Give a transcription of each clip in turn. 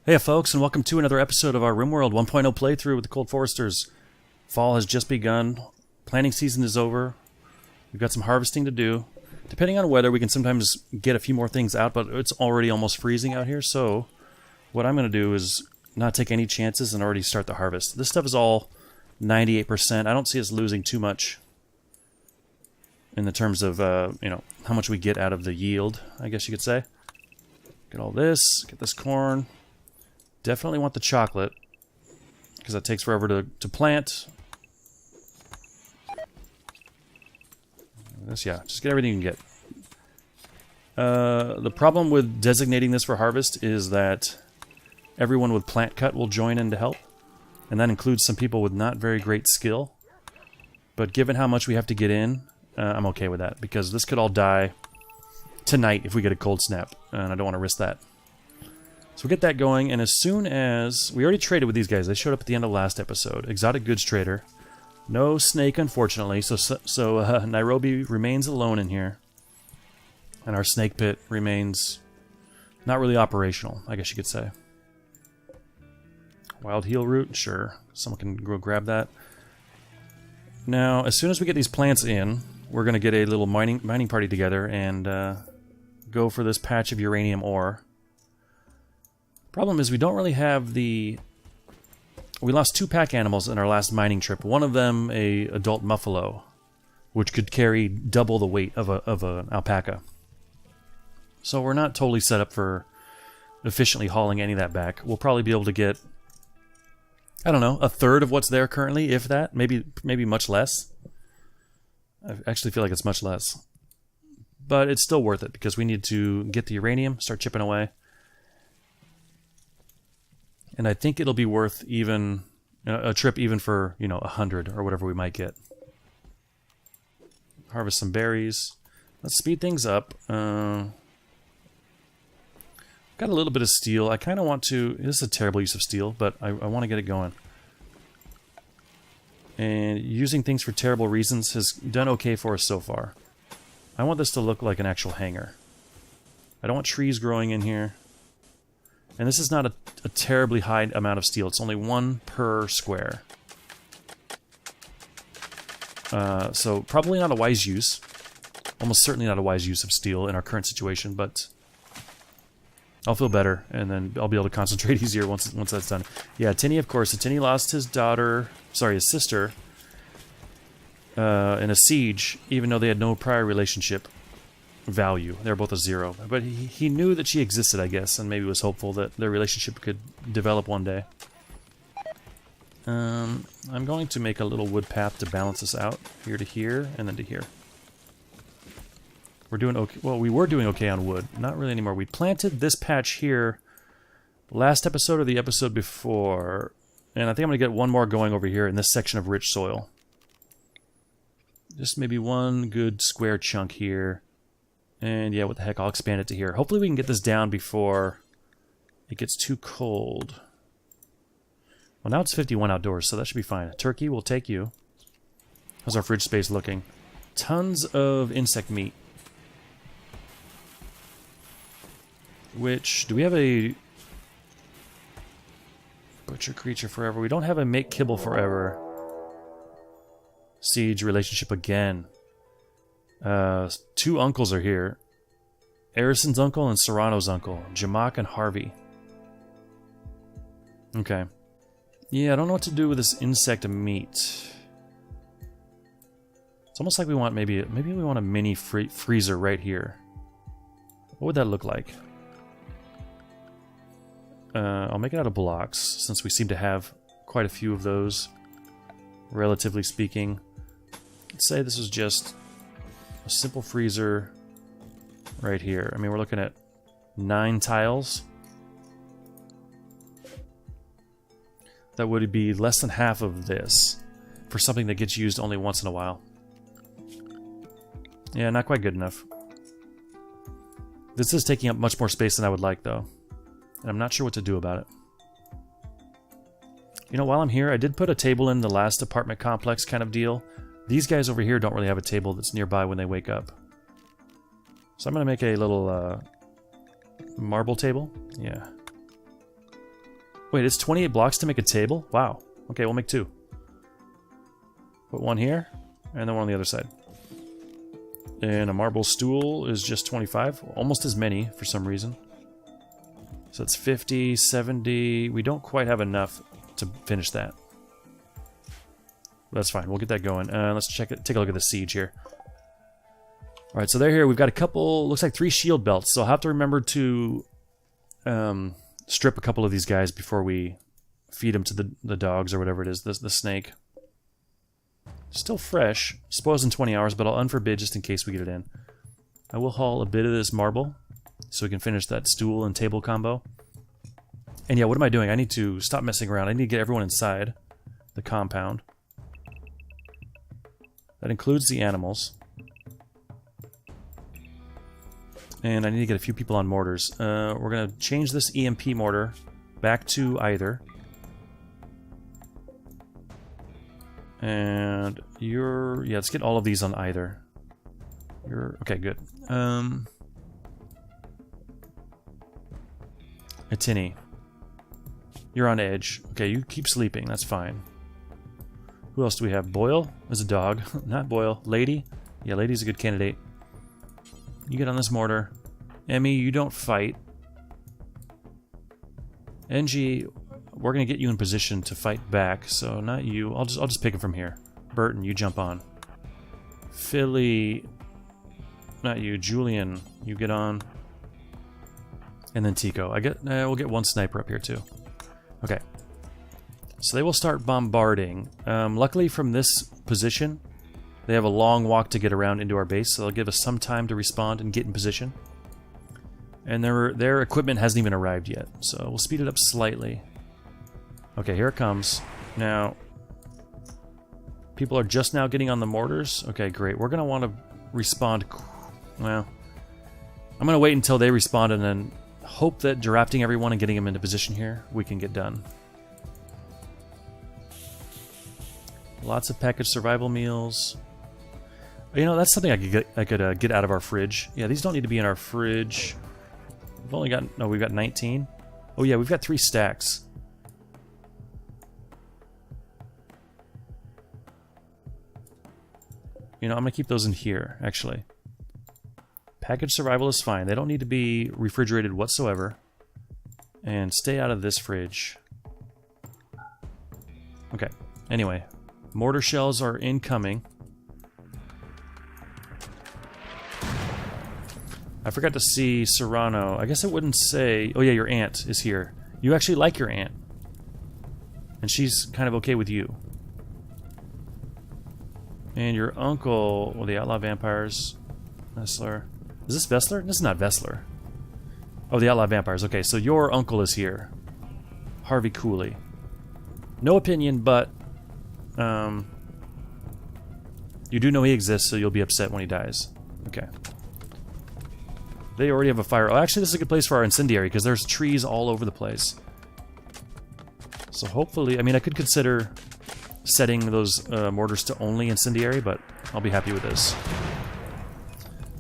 Hey folks, and welcome to another episode of our Rimworld 1.0 playthrough with the Cold Foresters. Fall has just begun, planting season is over, we've got some harvesting to do. Depending on weather, we can sometimes get a few more things out, but it's already almost freezing out here, so what I'm going to do is not take any chances and already start the harvest. This stuff is all 98%. I don't see us losing too much in the terms of, how much we get out of the yield, I guess you could say. Get all this, get this corn. Definitely want the chocolate, because that takes forever to plant. This, yeah, just get everything you can get. The problem with designating this for harvest is that everyone with plant cut will join in to help, and that includes some people with not very great skill. But given how much we have to get in, I'm okay with that, because this could all die tonight if we get a cold snap, and I don't want to risk that. So we'll get that going, and as soon as... We already traded with these guys. They showed up at the end of last episode. Exotic goods trader. No snake, unfortunately, so Nairobi remains alone in here. And our snake pit remains not really operational, I guess you could say. Wild heel root? Sure. Someone can go grab that. Now, as soon as we get these plants in, we're going to get a little mining party together and go for this patch of uranium ore. Problem is we don't really have the... We lost 2 pack animals in our last mining trip. One of them a adult muffalo, which could carry double the weight of an alpaca. So we're not totally set up for efficiently hauling any of that back. We'll probably be able to get, I don't know, a third of what's there currently, if that. Maybe much less. I actually feel like it's much less. But it's still worth it, because we need to get the uranium, start chipping away. And I think it'll be worth even a trip even for, 100 or whatever we might get. Harvest some berries. Let's speed things up. Got a little bit of steel. I kind of want to... This is a terrible use of steel, but I want to get it going. And using things for terrible reasons has done okay for us so far. I want this to look like an actual hangar. I don't want trees growing in here. And this is not a terribly high amount of steel. It's only 1 per square. So probably not a wise use. Almost certainly not a wise use of steel in our current situation, but I'll feel better, and then I'll be able to concentrate easier once that's done. Yeah, Tinny, of course. Tinny lost his sister, in a siege, even though they had no prior relationship value. They're both a 0. But he knew that she existed, I guess, and maybe was hopeful that their relationship could develop one day. I'm going to make a little wood path to balance this out. Here to here, and then to here. We're doing okay. Well, we were doing okay on wood. Not really anymore. We planted this patch here last episode or the episode before. And I think I'm going to get one more going over here in this section of rich soil. Just maybe one good square chunk here. And yeah, what the heck, I'll expand it to here. Hopefully we can get this down before it gets too cold. Well, now it's 51 outdoors, so that should be fine. Turkey, we'll take you. How's our fridge space looking? Tons of insect meat. Which, do we have a butcher creature forever? We don't have a make kibble forever. Siege relationship again. 2 uncles are here. Arison's uncle and Serrano's uncle. Jamak and Harvey. Okay. Yeah, I don't know what to do with this insect meat. It's almost like we want maybe we want a mini freezer right here. What would that look like? I'll make it out of blocks, since we seem to have quite a few of those, relatively speaking. Let's say this is just a simple freezer right here. I mean, we're looking at 9 tiles. That would be less than half of this for something that gets used only once in a while. Yeah, not quite good enough. This is taking up much more space than I would like, though. And I'm not sure what to do about it. While I'm here, I did put a table in the last apartment complex kind of deal. These guys over here don't really have a table that's nearby when they wake up. So I'm going to make a little marble table. Yeah. Wait, it's 28 blocks to make a table? Wow. Okay, we'll make 2. Put one here, and then one on the other side. And a marble stool is just 25. Almost as many, for some reason. So it's 50, 70. We don't quite have enough to finish that. That's fine. We'll get that going. Let's check it. Take a look at the siege here. All right, so they're here. We've got a couple. Looks like 3 shield belts. So I'll have to remember to strip a couple of these guys before we feed them to the dogs or whatever it is. The snake. Still fresh. Spoils in 20 hours, but I'll unforbid just in case we get it in. I will haul a bit of this marble so we can finish that stool and table combo. And yeah, what am I doing? I need to stop messing around. I need to get everyone inside the compound. That includes the animals. And I need to get a few people on mortars. We're going to change this EMP mortar back to either. And you're... Yeah, let's get all of these on either. Okay, good. Atini. You're on edge. Okay, you keep sleeping. That's fine. Who else do we have? Boyle is a dog. Not Boyle. Lady. Yeah, Lady's a good candidate. You get on this mortar. Emmie, you don't fight. NG, we're gonna get you in position to fight back, so not you. I'll just pick it from here. Burton, you jump on. Philly, not you. Julian, you get on. And then Tico. We'll get one sniper up here too. Okay. So they will start bombarding. Luckily from this position, they have a long walk to get around into our base, so they'll give us some time to respond and get in position. And their equipment hasn't even arrived yet, so we'll speed it up slightly. Okay, here it comes. Now, people are just now getting on the mortars. Okay, great. We're going to want to respond... Well, I'm going to wait until they respond and then hope that drafting everyone and getting them into position here, we can get done. Lots of packaged survival meals. You know, that's something I could get out of our fridge. Yeah, these don't need to be in our fridge. We've only got... No, we've got 19. Oh yeah, we've got 3 stacks. You know, I'm going to keep those in here, actually. Packaged survival is fine. They don't need to be refrigerated whatsoever. And stay out of this fridge. Okay, anyway. Mortar shells are incoming. I forgot to see Serrano. I guess it wouldn't say... Oh yeah, your aunt is here. You actually like your aunt. And she's kind of okay with you. And your uncle... Well, the outlaw vampires. Vessler. Is this Vessler? This is not Vessler. Oh, the outlaw vampires. Okay, so your uncle is here. Harvey Cooley. No opinion, but... you do know he exists, so you'll be upset when he dies. Okay. They already have a fire. Oh, actually, this is a good place for our incendiary, because there's trees all over the place. So hopefully... I mean, I could consider setting those mortars to only incendiary, but I'll be happy with this.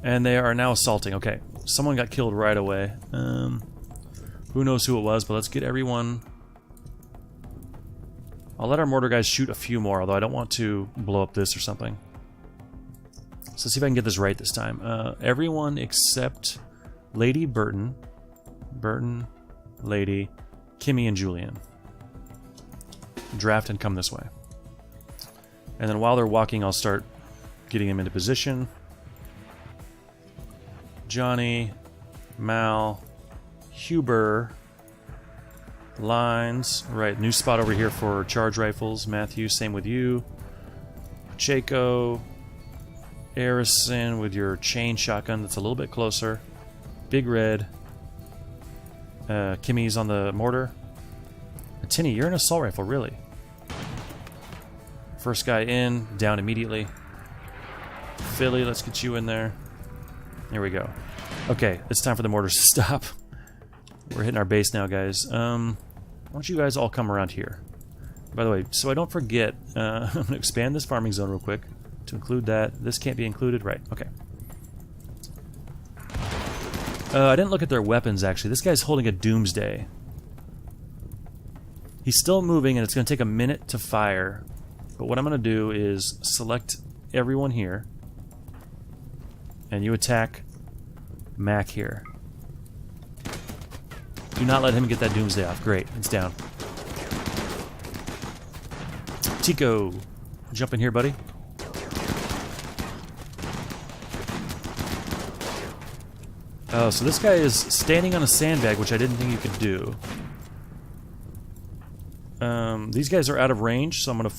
And they are now assaulting. Okay, someone got killed right away. Who knows who it was, but let's get everyone... I'll let our mortar guys shoot a few more, although I don't want to blow up this or something. So let's see if I can get this right this time. Everyone except Lady Burton. Burton, Lady, Kimmy, and Julian. Draft and come this way. And then while they're walking, I'll start getting them into position. Johnny, Mal, Huber, Lines. Right, new spot over here for charge rifles. Matthew, same with you. Pacheco, Harrison with your chain shotgun that's a little bit closer. Big Red. Kimmy's on the mortar. Tinny, you're an assault rifle, really. First guy in, down immediately. Philly, let's get you in there. Here we go. Okay, it's time for the mortars to stop. We're hitting our base now, guys. Why don't you guys all come around here? By the way, so I don't forget, I'm going to expand this farming zone real quick to include that. This can't be included, right? Okay. I didn't look at their weapons, actually. This guy's holding a Doomsday. He's still moving, and it's going to take a minute to fire. But what I'm going to do is select everyone here. And you attack Mac here. Do not let him get that Doomsday off. Great, it's down. Tico, jump in here, buddy. Oh, so this guy is standing on a sandbag, which I didn't think you could do. These guys are out of range, so I'm going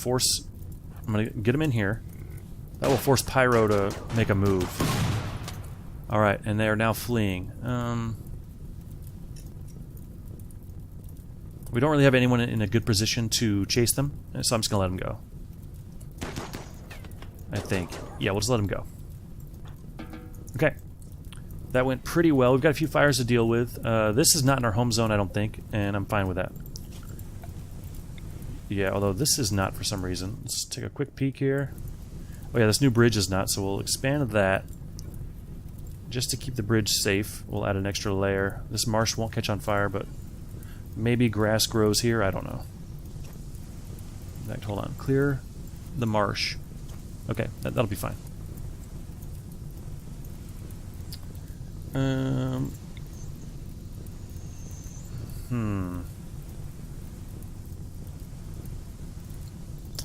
to get him in here. That will force Pyro to make a move. Alright, and they are now fleeing. We don't really have anyone in a good position to chase them, so I'm just going to let them go. I think. Yeah, we'll just let them go. Okay. That went pretty well. We've got a few fires to deal with. This is not in our home zone, I don't think, and I'm fine with that. Yeah, although this is not for some reason. Let's take a quick peek here. Oh yeah, this new bridge is not, so we'll expand that. Just to keep the bridge safe, we'll add an extra layer. This marsh won't catch on fire, but maybe grass grows here, I don't know. In fact, hold on. Clear the marsh. Okay, that'll be fine.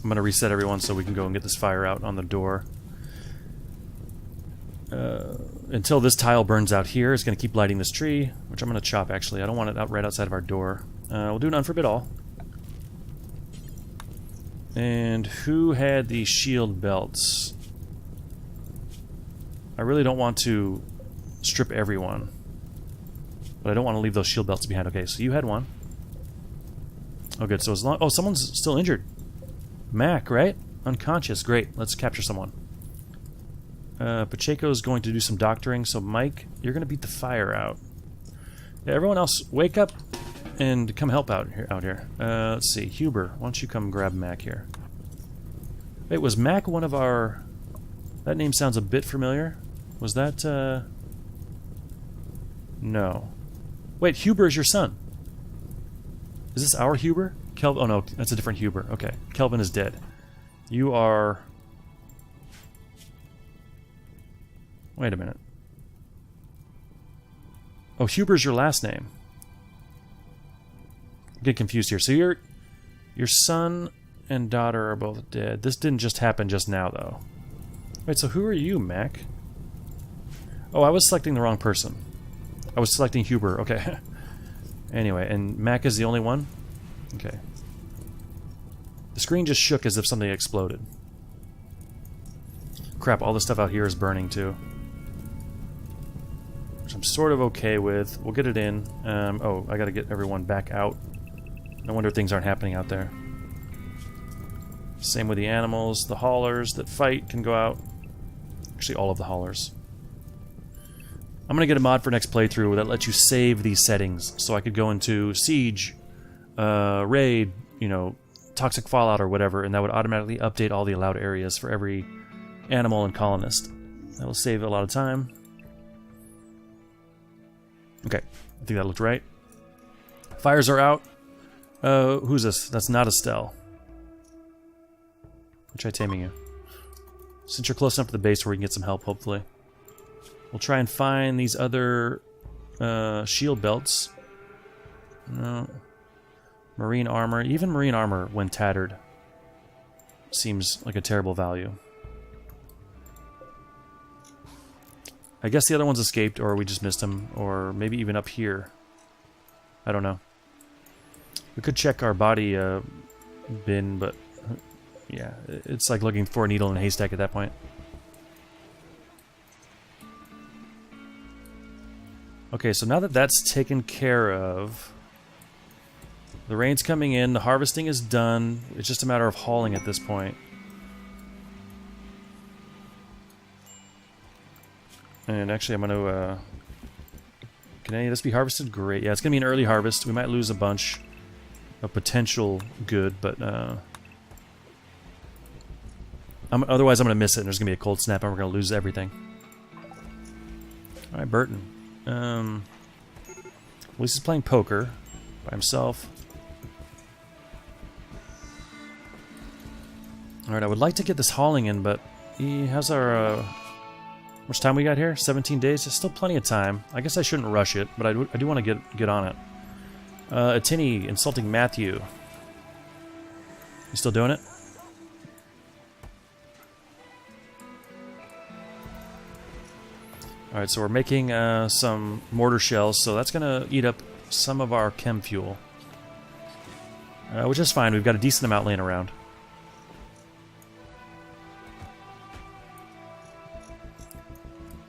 I'm going to reset everyone so we can go and get this fire out on the door. Until this tile burns out here, it's going to keep lighting this tree, which I'm going to chop, actually. I don't want it out right outside of our door. We'll do an unforbid all. And who had the shield belts? I really don't want to strip everyone, but I don't want to leave those shield belts behind. Okay, so you had one. Oh, good. So as long... Oh, someone's still injured. Mac, right? Unconscious. Great. Let's capture someone. Pacheco's going to do some doctoring, so Mike, you're going to beat the fire out. Yeah, everyone else, wake up and come help out here. Let's see. Huber, why don't you come grab Mac here? Wait, was Mac one of our... That name sounds a bit familiar. Was that, No. Wait, Huber is your son. Is this our Huber? Kelvin? Oh no, that's a different Huber. Okay, Kelvin is dead. You are... Wait a minute. Oh, Huber's your last name. I get confused here. So your son and daughter are both dead. This didn't just happen just now, though. Wait, so who are you, Mac? Oh, I was selecting the wrong person. I was selecting Huber. Okay. Anyway, and Mac is the only one? Okay. The screen just shook as if something exploded. Crap, all the stuff out here is burning too. Which I'm sort of okay with. We'll get it in. Oh, I gotta get everyone back out. No wonder things aren't happening out there. Same with the animals. The haulers that fight can go out. Actually, all of the haulers. I'm gonna get a mod for next playthrough that lets you save these settings, so I could go into Siege, Raid, you know, Toxic Fallout or whatever, and that would automatically update all the allowed areas for every animal and colonist. That'll save a lot of time. Okay, I think that looked right. Fires are out. Who's this? That's not Estelle. I'll try taming you. Since you're close enough to the base where we can get some help, hopefully. We'll try and find these other shield belts. No. Marine armor. Even marine armor, when tattered, seems like a terrible value. I guess the other ones escaped, or we just missed them, or maybe even up here. I don't know. We could check our body bin, but yeah, it's like looking for a needle in a haystack at that point. Okay, so now that that's taken care of, the rain's coming in, the harvesting is done, it's just a matter of hauling at this point. And actually I'm going to, can any of this be harvested? Great, yeah, it's going to be an early harvest. We might lose a bunch of potential good, but otherwise I'm going to miss it and there's going to be a cold snap and we're going to lose everything. Alright, Burton. At least he's playing poker by himself. Alright, I would like to get this hauling in, but how's our... how much time we got here? 17 days? There's still plenty of time. I guess I shouldn't rush it, but I do want to get on it. Atini insulting Matthew. You still doing it? Alright, so we're making some mortar shells, so that's going to eat up some of our chem fuel. Which is fine, we've got a decent amount laying around.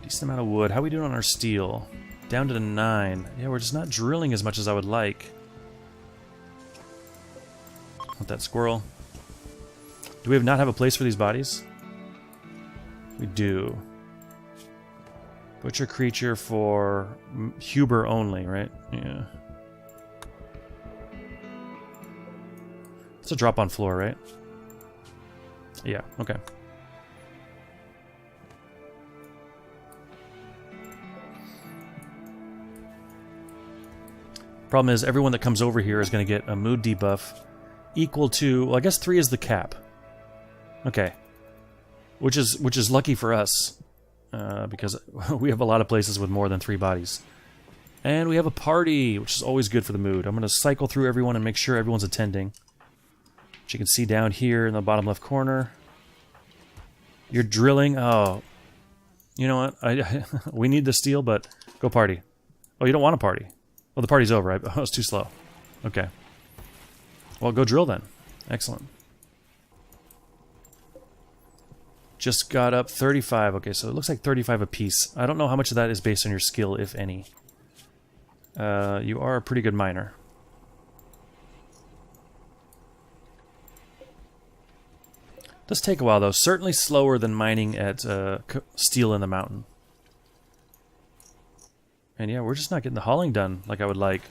Decent amount of wood. How are we doing on our steel? Down to 9. Yeah, we're just not drilling as much as I would like. Want that squirrel. Do we not have a place for these bodies? We do. Butcher creature for Huber only, right? Yeah. It's a drop on floor, right? Yeah, okay. Problem is, everyone that comes over here is going to get a mood debuff equal to, well, I guess 3 is the cap. Okay. Which is lucky for us, because we have a lot of places with more than 3 bodies. And we have a party, which is always good for the mood. I'm going to cycle through everyone and make sure everyone's attending. Which you can see down here in the bottom left corner. You're drilling. Oh. You know what? We need the steel, but go party. Oh, you don't want to party. Well, the party's over. I was too slow. Okay. Well, go drill then. Excellent. Just got up 35. Okay, so it looks like 35 apiece. I don't know how much of that is based on your skill, if any. You are a pretty good miner. Does take a while, though. Certainly slower than mining at steel in the mountain. And yeah, we're just not getting the hauling done like I would like.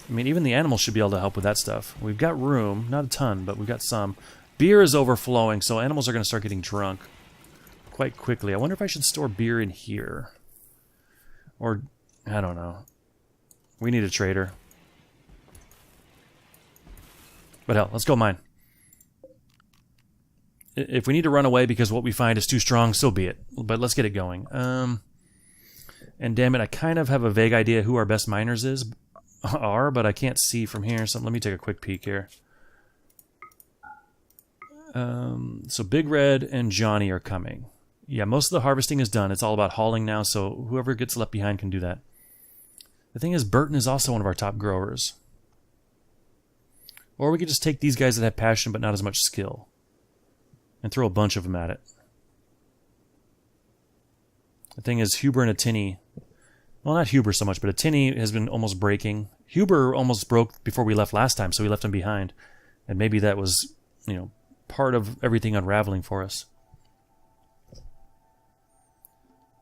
I mean, even the animals should be able to help with that stuff. We've got room. Not a ton, but we've got some. Beer is overflowing, so animals are going to start getting drunk quite quickly. I wonder if I should store beer in here. Or, I don't know. We need a trader. But hell, let's go mine. If we need to run away because what we find is too strong, so be it. But let's get it going. And damn it, I kind of have a vague idea who our best miners are, but I can't see from here. So let me take a quick peek here. So Big Red and Johnny are coming. Yeah, most of the harvesting is done. It's all about hauling now, so whoever gets left behind can do that. The thing is, Burton is also one of our top growers. Or we could just take these guys that have passion but not as much skill. And throw a bunch of them at it. The thing is, Huber and Atini... Well, not Huber so much, but Atini has been almost breaking. Huber almost broke before we left last time, so we left him behind. And maybe that was, you know, part of everything unraveling for us.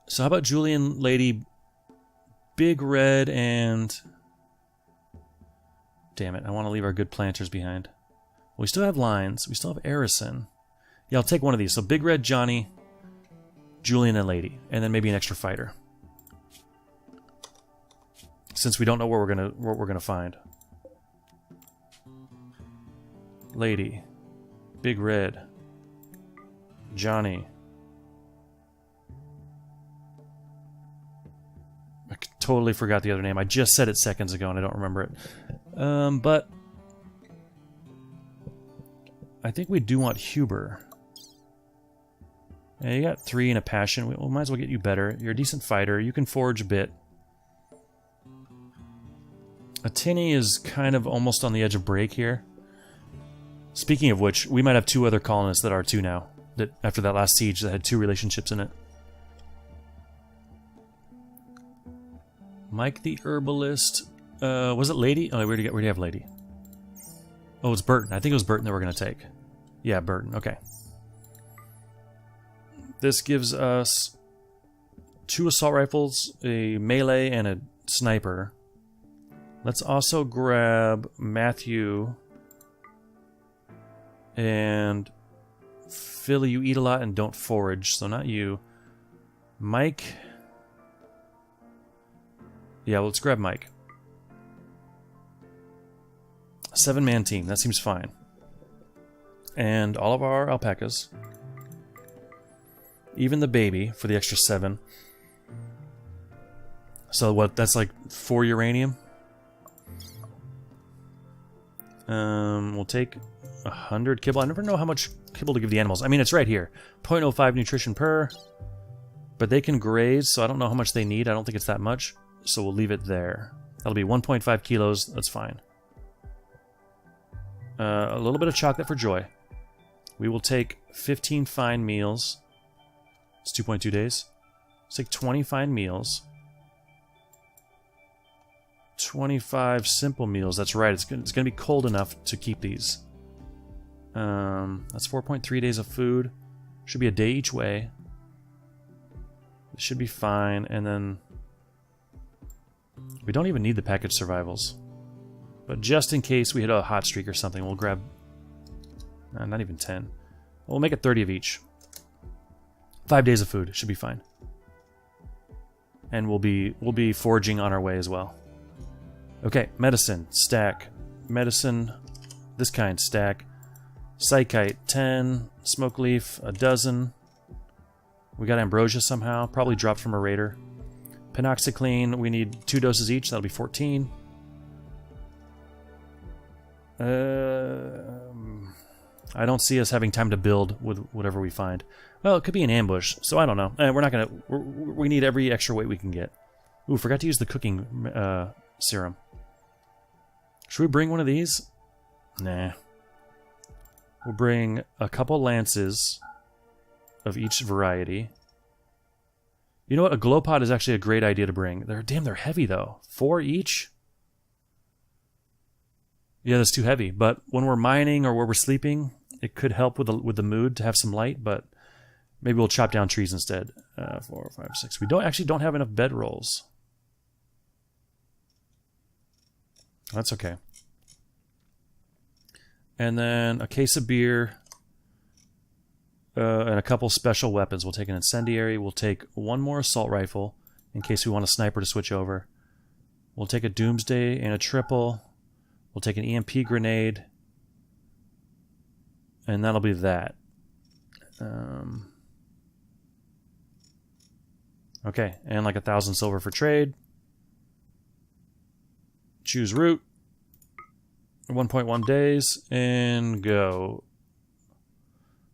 So how about Julian, Lady, Big Red, and... Damn it, I want to leave our good planters behind. We still have lines. We still have Arison. Yeah, I'll take one of these. So Big Red, Johnny, Julian, and Lady. And then maybe an extra fighter. Since we don't know what we're gonna find. Lady, Big Red, Johnny. I totally forgot the other name. I just said it seconds ago and I don't remember it. But I think we do want Huber. Yeah, you got 3 and a passion. We might as well get you better. You're a decent fighter. You can forge a bit. Atini is kind of almost on the edge of break here. Speaking of which, we might have 2 other colonists that are 2 now. That after that last siege that had 2 relationships in it. Mike the Herbalist. Was it Lady? Oh, we already have Lady. Oh, it's Burton. I think it was Burton that we're going to take. Yeah, Burton. Okay. This gives us 2 assault rifles, a melee, and a sniper. Let's also grab Matthew and Philly. You eat a lot and don't forage, so not you. Mike. Yeah, let's grab Mike. 7-man team. That seems fine. And all of our alpacas. Even the baby for the extra 7. So what, that's like 4 uranium? We'll take 100 kibble. I never know how much kibble to give the animals. I mean, it's right here. 0.05 nutrition per. But they can graze, so I don't know how much they need. I don't think it's that much. So we'll leave it there. That'll be 1.5 kilos. That's fine. A little bit of chocolate for Joy. We will take 15 fine meals. It's 2.2 days. Let's take 20 fine meals. 25 simple meals. That's right. It's going to be cold enough to keep these. That's 4.3 days of food. Should be a day each way. It should be fine. And then we don't even need the package survivals. But just in case we hit a hot streak or something, we'll grab... not even 10. We'll make it 30 of each. 5 days of food. Should be fine. And we'll be foraging on our way as well. Okay, medicine. Stack. Medicine. This kind. Stack. Psychite. 10. Smoke leaf. A dozen. We got ambrosia somehow. Probably dropped from a raider. Penoxycline. We need 2 doses each. That'll be 14. I don't see us having time to build with whatever we find. Well, it could be an ambush, so I don't know. We're not gonna... We need every extra weight we can get. Ooh, forgot to use the cooking serum. Should we bring one of these? Nah. We'll bring a couple lances of each variety. You know what? A glow pot is actually a great idea to bring. They're heavy, though. 4 each? Yeah, that's too heavy. But when we're mining or where we're sleeping, it could help with the mood to have some light, but maybe we'll chop down trees instead. 4, 5, 6. We don't have enough bedrolls. That's okay. And then a case of beer and a couple special weapons. We'll take an incendiary. We'll take 1 more assault rifle in case we want a sniper to switch over. We'll take a doomsday and a triple. We'll take an EMP grenade. And that'll be that. Okay, and like 1,000 silver for trade. Choose route. 1.1 days. And go.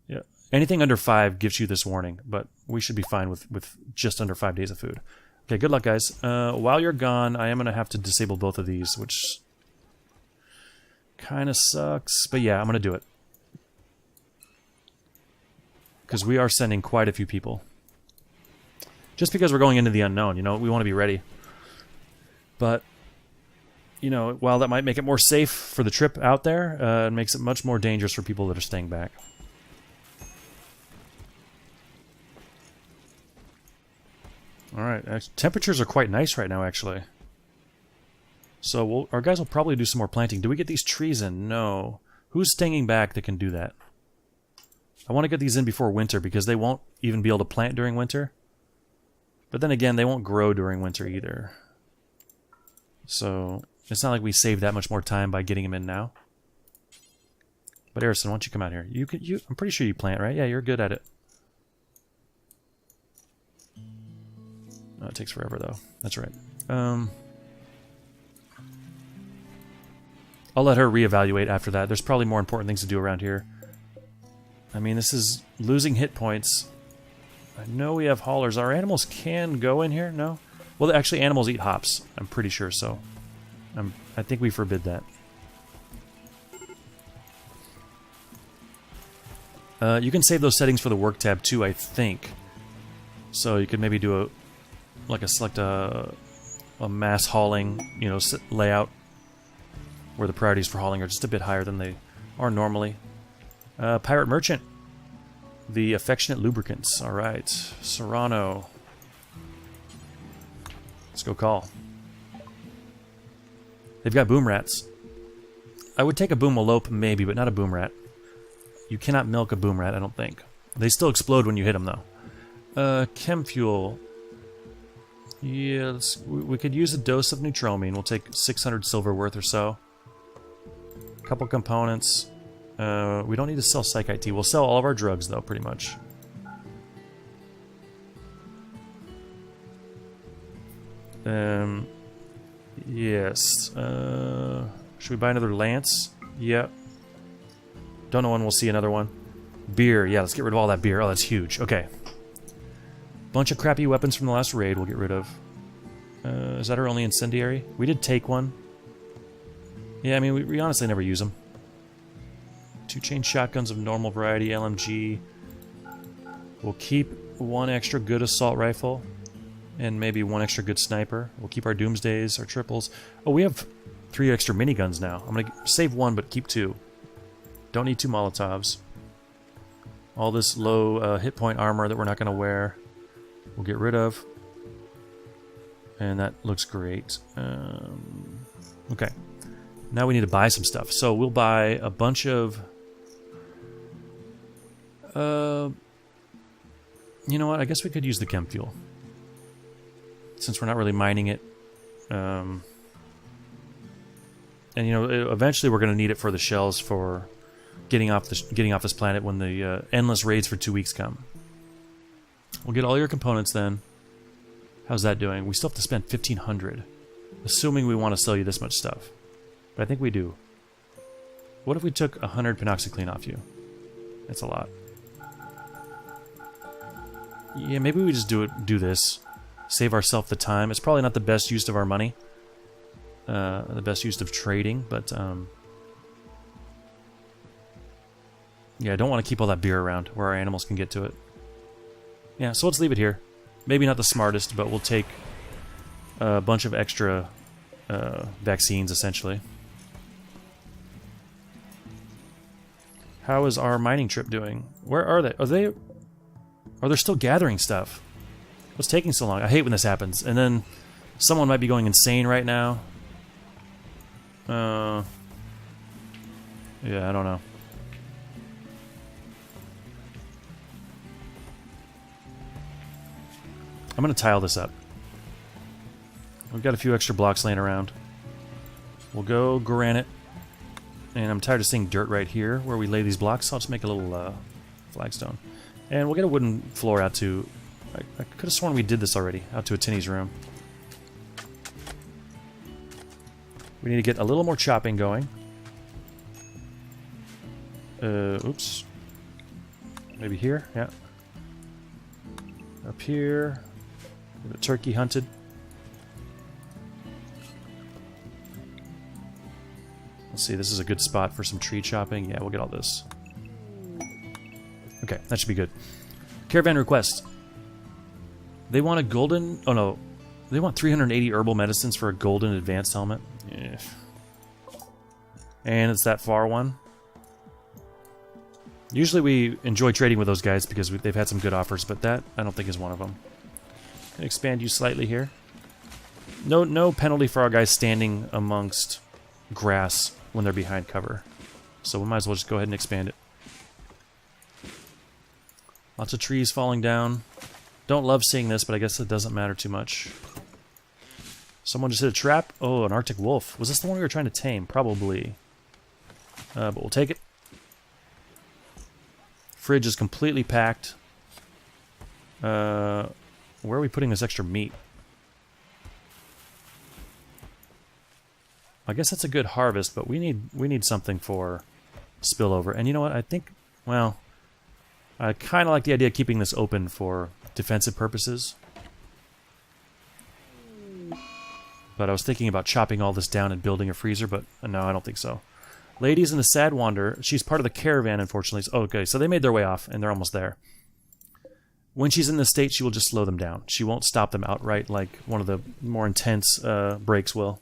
Yeah. Anything under 5 gives you this warning. But we should be fine with just under 5 days of food. Okay, good luck, guys. While you're gone, I am going to have to disable both of these, which kind of sucks. But yeah, I'm going to do it. Because we are sending quite a few people. Just because we're going into the unknown, you know, we want to be ready. But, you know, while that might make it more safe for the trip out there, it makes it much more dangerous for people that are staying back. Alright, temperatures are quite nice right now, actually. So our guys will probably do some more planting. Do we get these trees in? No. Who's staying back that can do that? I want to get these in before winter because they won't even be able to plant during winter. But then again, they won't grow during winter either. So it's not like we save that much more time by getting them in now. But Harrison, why don't you come out here? I'm pretty sure you plant, right? Yeah, you're good at it. Oh, it takes forever though. That's right. I'll let her reevaluate after that. There's probably more important things to do around here. I mean, this is losing hit points. I know we have haulers. Our animals can go in here? No? Well, actually, animals eat hops. I'm pretty sure so. I think we forbid that. You can save those settings for the work tab too, I think. So you could maybe do select a mass hauling, you know, layout where the priorities for hauling are just a bit higher than they are normally. Pirate Merchant. The Affectionate Lubricants. Alright. Serrano. Let's go call. They've got boom rats. I would take a boomalope maybe, but not a boom rat. You cannot milk a boom rat, I don't think. They still explode when you hit them, though. Chem fuel. Yeah, we could use a dose of neutromine. We'll take 600 silver worth or so. A couple components. We don't need to sell psychite tea. We'll sell all of our drugs, though, pretty much. Yes. Should we buy another lance? Yep. Don't know when we'll see another one. Beer. Yeah, let's get rid of all that beer. Oh, that's huge. Okay. Bunch of crappy weapons from the last raid we'll get rid of. Is that our only incendiary? We did take one. Yeah, I mean, we honestly never use them. 2-chain shotguns of normal variety, LMG. We'll keep one extra good assault rifle. And maybe one extra good sniper. We'll keep our doomsdays, our triples. Oh, we have 3 extra miniguns now. I'm going to save 1, but keep 2. Don't need 2 Molotovs. All this low hit point armor that we're not going to wear, we'll get rid of. And that looks great. Okay. Now we need to buy some stuff. So we'll buy a bunch of... you know what? I guess we could use the chem fuel. Since we're not really mining it. And, you know, eventually we're going to need it for the shells for getting off this planet when the endless raids for 2 weeks come. We'll get all your components then. How's that doing? We still have to spend 1,500. Assuming we want to sell you this much stuff. But I think we do. What if we took 100 penoxyclean off you? That's a lot. Yeah, maybe we just do this. Save ourselves the time. It's probably not the best use of our money. The best use of trading, but... yeah, I don't want to keep all that beer around where our animals can get to it. Yeah, so let's leave it here. Maybe not the smartest, but we'll take a bunch of extra vaccines, essentially. How is our mining trip doing? Where are they? Are they still gathering stuff? What's taking so long? I hate when this happens. And then someone might be going insane right now. Yeah, I don't know. I'm going to tile this up. We've got a few extra blocks laying around. We'll go granite. And I'm tired of seeing dirt right here where we lay these blocks, so I'll just make a little flagstone. And we'll get a wooden floor out to... I could have sworn we did this already, out to a Tinny's room. We need to get a little more chopping going. Oops. Maybe here? Yeah. Up here. Get a turkey hunted. Let's see, this is a good spot for some tree chopping. Yeah, we'll get all this. Okay, that should be good. Caravan request. They want a golden... Oh, no. They want 380 herbal medicines for a golden advanced helmet. Yeah. And it's that far one. Usually we enjoy trading with those guys because they've had some good offers, but that I don't think is one of them. Can expand you slightly here. No penalty for our guys standing amongst grass when they're behind cover. So we might as well just go ahead and expand it. Lots of trees falling down. Don't love seeing this, but I guess it doesn't matter too much. Someone just hit a trap. Oh, an Arctic wolf. Was this the one we were trying to tame? Probably. But we'll take it. Fridge is completely packed. Where are we putting this extra meat? I guess that's a good harvest, but we need something for spillover. And you know what? I think, well, I kind of like the idea of keeping this open for defensive purposes. But I was thinking about chopping all this down and building a freezer, but no, I don't think so. Ladies in the Sad Wander, she's part of the caravan, unfortunately. Oh, okay, so they made their way off, and they're almost there. When she's in this state, she will just slow them down. She won't stop them outright like one of the more intense breaks will.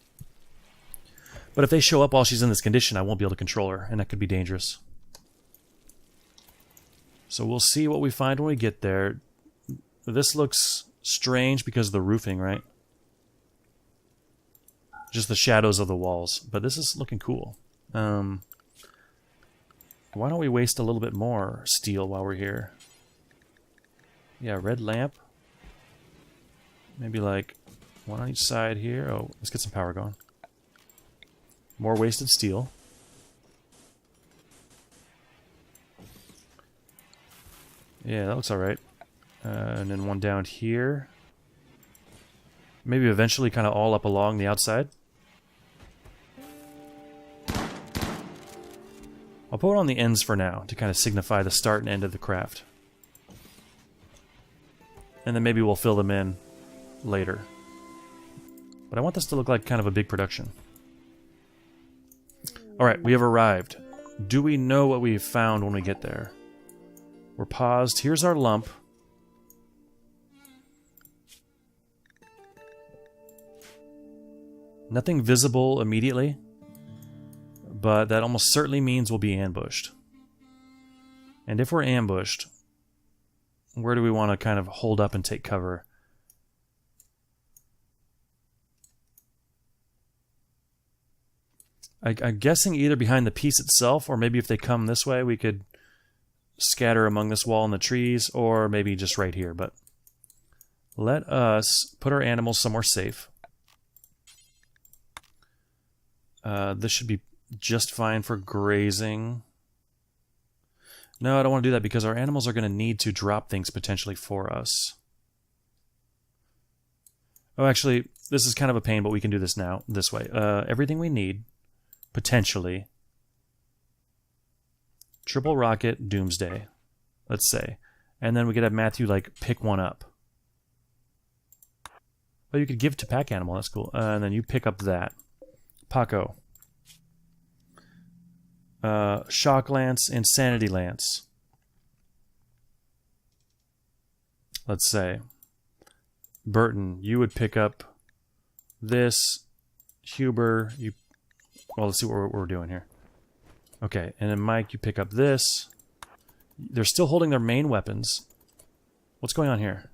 But if they show up while she's in this condition, I won't be able to control her, and that could be dangerous. So we'll see what we find when we get there. This looks strange because of the roofing, right? Just the shadows of the walls. But this is looking cool. Why don't we waste a little bit more steel while we're here? Yeah, red lamp. Maybe like one on each side here. Oh, let's get some power going. More wasted steel. Yeah, that looks alright. And then one down here. Maybe eventually kind of all up along the outside. I'll put it on the ends for now to kind of signify the start and end of the craft. And then maybe we'll fill them in later. But I want this to look like kind of a big production. Alright, we have arrived. Do we know what we've found when we get there? We're paused. Here's our lump. Nothing visible immediately, but that almost certainly means we'll be ambushed. And if we're ambushed, where do we want to kind of hold up and take cover? I'm guessing either behind the piece itself, or maybe if they come this way, we could scatter among this wall and the trees, or maybe just right here. But let us put our animals somewhere safe. This should be just fine for grazing. No, I don't want to do that because our animals are going to need to drop things potentially for us. Oh, actually, this is kind of a pain, but we can do this now, this way. Everything we need, potentially. Triple rocket, doomsday, let's say. And then we could have Matthew, like, pick one up. Oh, you could give to pack animal, that's cool. And then you pick up that. Paco. Shock Lance, Insanity Lance. Let's say. Burton, you would pick up this. Huber, you... Well, let's see what we're doing here. Okay, and then Mike, you pick up this. They're still holding their main weapons. What's going on here?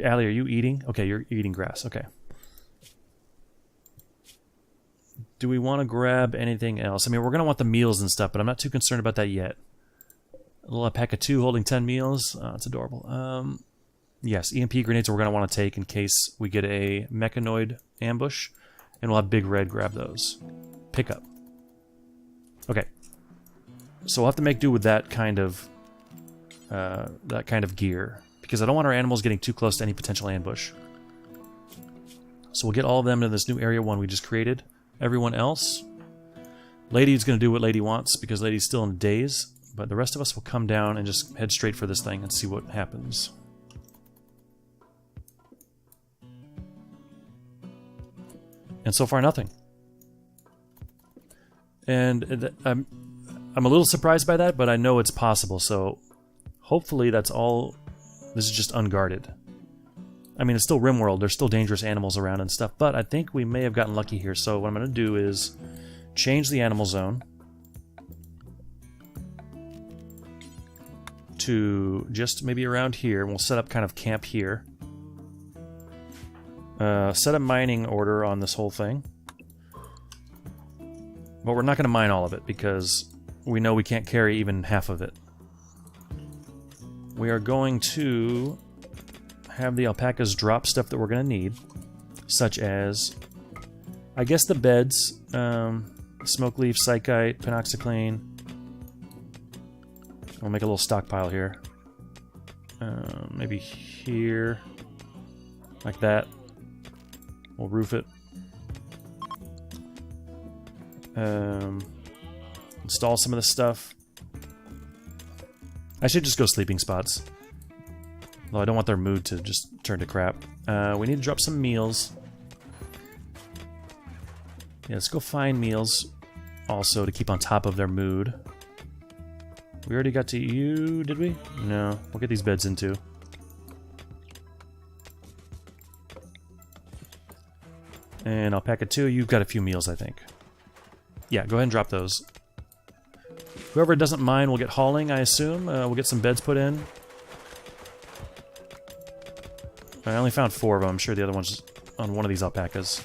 Allie, are you eating? Okay, you're eating grass. Okay. Do we want to grab anything else? I mean, we're going to want the meals and stuff, but I'm not too concerned about that yet. A little pack of 2 holding 10 meals. Oh, it's adorable. Yes, EMP grenades we're going to want to take in case we get a mechanoid ambush. And we'll have Big Red grab those. Pick up. Okay. So we'll have to make do with that kind of gear. Because I don't want our animals getting too close to any potential ambush. So we'll get all of them in this new Area 1 we just created. Everyone else, Lady's going to do what Lady wants because Lady's still in a daze, but the rest of us will come down and just head straight for this thing and see what happens. And so far, nothing. And I'm a little surprised by that, but I know it's possible, so hopefully that's all. This is just unguarded. I mean, it's still Rimworld. There's still dangerous animals around and stuff, but I think we may have gotten lucky here. So what I'm going to do is change the animal zone to just maybe around here. And we'll set up kind of camp here. Set a mining order on this whole thing. But we're not going to mine all of it because we know we can't carry even half of it. We are going to have the alpacas drop stuff that we're going to need, such as, I guess, the beds, smoke leaf, psychite, penoxycline. We'll make a little stockpile here. Maybe here, like that. We'll roof it. Install some of this stuff. I should just go sleeping spots. Though I don't want their mood to just turn to crap. We need to drop some meals. Yeah, let's go find meals also to keep on top of their mood. We already got to you, did we? No. We'll get these beds in too. And alpaca 2, you've got a few meals, I think. Yeah, go ahead and drop those. Whoever doesn't mind will get hauling, I assume. We'll get some beds put in. I only found 4 of them. I'm sure the other one's on one of these alpacas.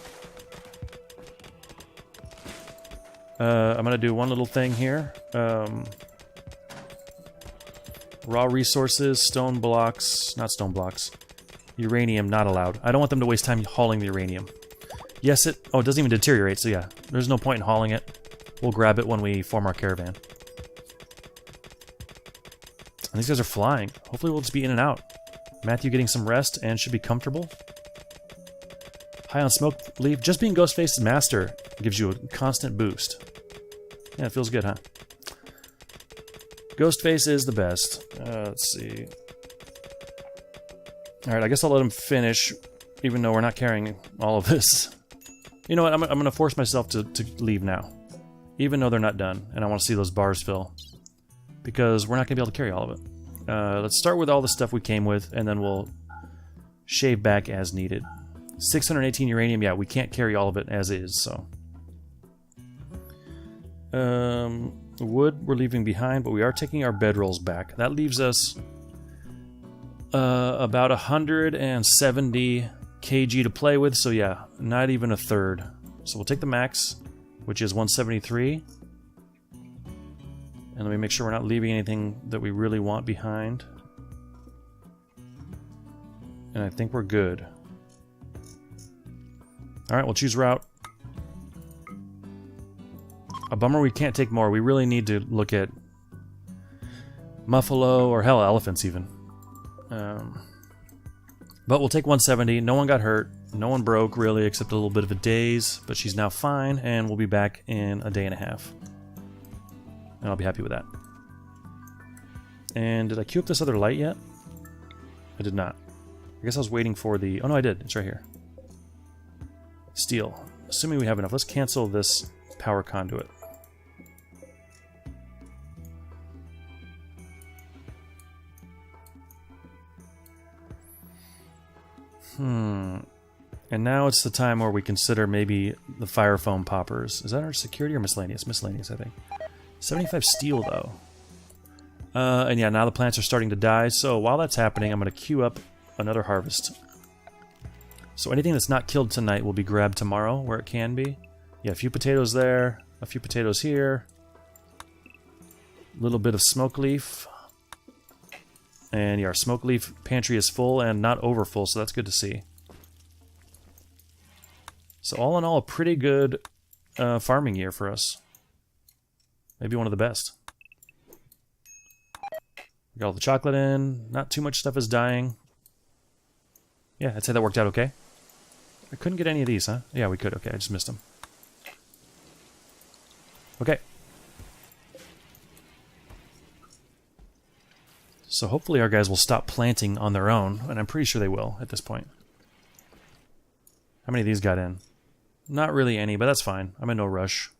I'm going to do one little thing here. Raw resources, stone blocks, not stone blocks. Uranium, not allowed. I don't want them to waste time hauling the uranium. Yes, it doesn't even deteriorate, so yeah. There's no point in hauling it. We'll grab it when we form our caravan. And these guys are flying. Hopefully we'll just be in and out. Matthew getting some rest and should be comfortable. High on smoke leaf. Just being Ghostface's master gives you a constant boost. Yeah, it feels good, huh? Ghostface is the best. Let's see. Alright, I guess I'll let him finish, even though we're not carrying all of this. You know what, I'm going to force myself to leave now. Even though they're not done, and I want to see those bars fill. Because we're not going to be able to carry all of it. Let's start with all the stuff we came with, and then we'll shave back as needed. 618 uranium, yeah, we can't carry all of it as is, so. Wood we're leaving behind, but we are taking our bedrolls back. That leaves us about 170 kg to play with, so yeah, not even a third. So we'll take the max, which is 173. And let me make sure we're not leaving anything that we really want behind. And I think we're good. Alright, we'll choose route. A bummer we can't take more. We really need to look at Muffalo or hell, elephants even. But we'll take 170. No one got hurt. No one broke really, except a little bit of a daze. But she's now fine, and we'll be back in a day and a half. And I'll be happy with that. And did I queue up this other light yet? I did not. I guess I was waiting for the... Oh no, I did. It's right here. Steel. Assuming we have enough. Let's cancel this power conduit. And now it's the time where we consider maybe the fire foam poppers. Is that our security or miscellaneous? Miscellaneous, I think. 75 steel, though. And yeah, now the plants are starting to die, so while that's happening, I'm going to queue up another harvest. So anything that's not killed tonight will be grabbed tomorrow, where it can be. Yeah, a few potatoes there, a few potatoes here. A little bit of smoke leaf. And yeah, our smoke leaf pantry is full and not over full, so that's good to see. So all in all, a pretty good farming year for us. Maybe one of the best. Got all the chocolate in. Not too much stuff is dying. Yeah, I'd say that worked out okay. I couldn't get any of these, huh? Yeah, we could. Okay, I just missed them. Okay. So hopefully our guys will stop planting on their own, and I'm pretty sure they will at this point. How many of these got in? Not really any, but that's fine. I'm in no rush.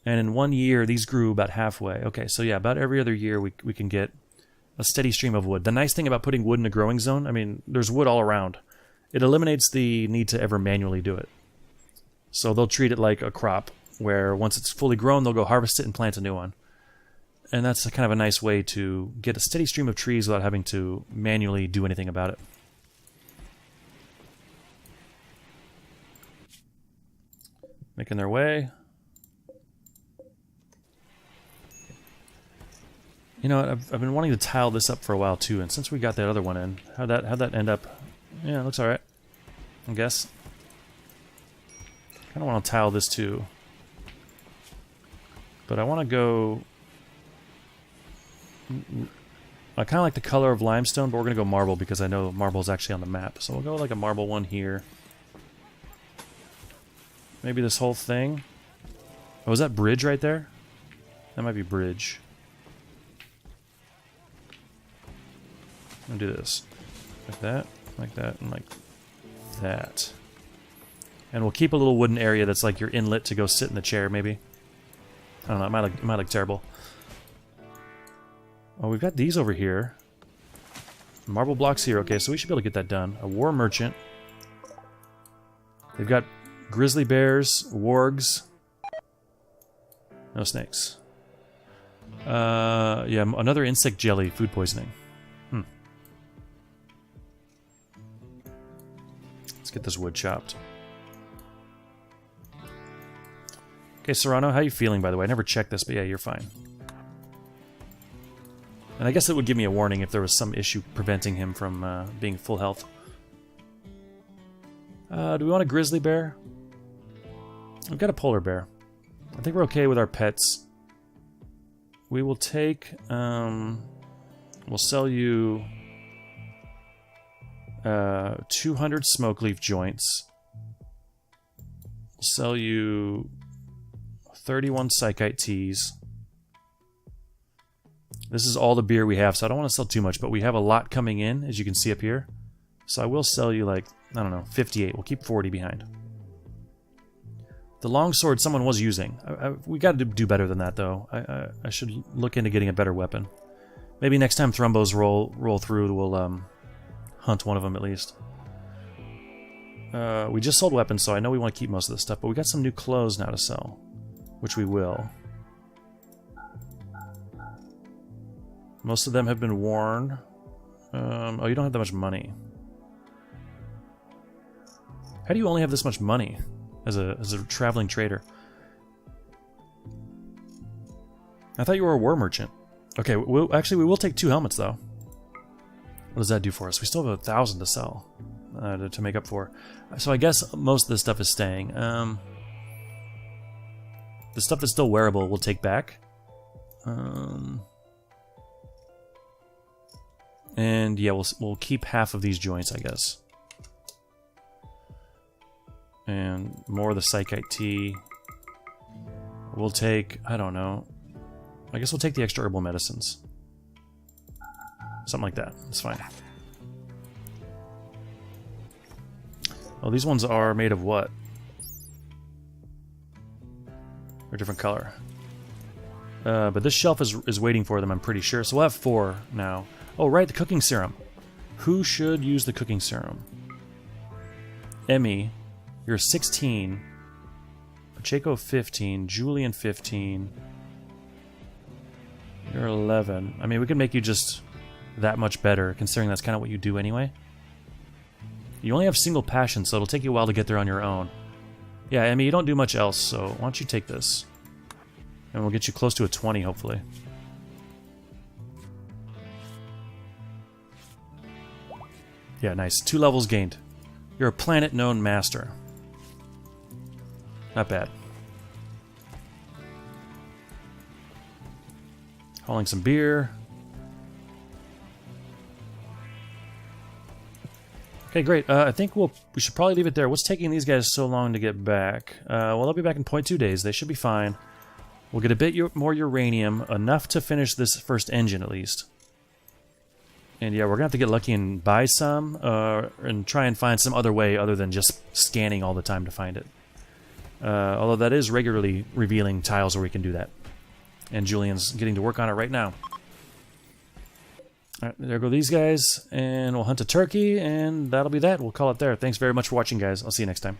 And in 1 year, these grew about halfway. Okay, so yeah, about every other year we can get a steady stream of wood. The nice thing about putting wood in a growing zone, I mean, there's wood all around. It eliminates the need to ever manually do it. So they'll treat it like a crop, where once it's fully grown, they'll go harvest it and plant a new one. And that's kind of a nice way to get a steady stream of trees without having to manually do anything about it. Making their way. You know, I've been wanting to tile this up for a while too, and since we got that other one in, how'd that end up? Yeah, it looks alright, I guess. Kind of want to tile this too. But I want to go... I kind of like the color of limestone, but we're going to go marble because I know marble is actually on the map. So we'll go like a marble one here. Maybe this whole thing. Oh, is that bridge right there? That might be bridge. I'm going to do this. Like that, and like that. And we'll keep a little wooden area that's like your inlet to go sit in the chair, maybe. I don't know, it might look terrible. Oh, we've got these over here. Marble blocks here. Okay, so we should be able to get that done. A war merchant. They've got grizzly bears, wargs. No snakes. Yeah, another insect jelly, food poisoning. Let's get this wood chopped. Okay, Serrano, how you feeling, by the way? I never checked this, but yeah, you're fine. And I guess it would give me a warning if there was some issue preventing him from being full health. Do we want a grizzly bear? We've got a polar bear. I think we're okay with our pets. we will take... we'll sell you 200 smoke leaf joints. We'll sell you 31 psychite teas. This is all the beer we have, so I don't want to sell too much, but we have a lot coming in, as you can see up here. So I will sell you, like, I don't know, 58. We'll keep 40 behind. The longsword someone was using. We got to do better than that, though. I should look into getting a better weapon. Maybe next time Thrumbos roll through, we'll hunt one of them at least. We just sold weapons, so I know we want to keep most of this stuff, but we got some new clothes now to sell, which we will. Most of them have been worn. Oh, you don't have that much money. How do you only have this much money as a traveling trader? I thought you were a war merchant. Okay, actually we will take 2 helmets though. What does that do for us? We still have 1,000 to sell to make up for. So I guess most of this stuff is staying. The stuff that's still wearable we'll take back. And yeah, we'll keep half of these joints, I guess. And more of the psychite tea. We'll take, I don't know. I guess we'll take the extra herbal medicines. Something like that. It's fine. Oh, these ones are made of what? They're a different color. But this shelf is waiting for them, I'm pretty sure. So we'll have 4 now. Oh, right, the cooking serum. Who should use the cooking serum? Emmie, you're 16. Pacheco 15. Julian 15. You're 11. I mean, we can make you just that much better, considering that's kind of what you do anyway. You only have single passion, so it'll take you a while to get there on your own. Yeah, Emmie, you don't do much else, so why don't you take this? And we'll get you close to a 20, hopefully. Yeah, nice. 2 levels gained. You're a planet-known master. Not bad. Hauling some beer. Okay, great. I think we should probably leave it there. What's taking these guys so long to get back? Well, they'll be back in 0.2 days. They should be fine. We'll get a bit more uranium, enough to finish this first engine at least. And yeah, we're gonna have to get lucky and buy some, and try and find some other way other than just scanning all the time to find it. Although that is regularly revealing tiles where we can do that. And Julian's getting to work on it right now. Alright, there go these guys, and we'll hunt a turkey, and that'll be that. We'll call it there. Thanks very much for watching, guys. I'll see you next time.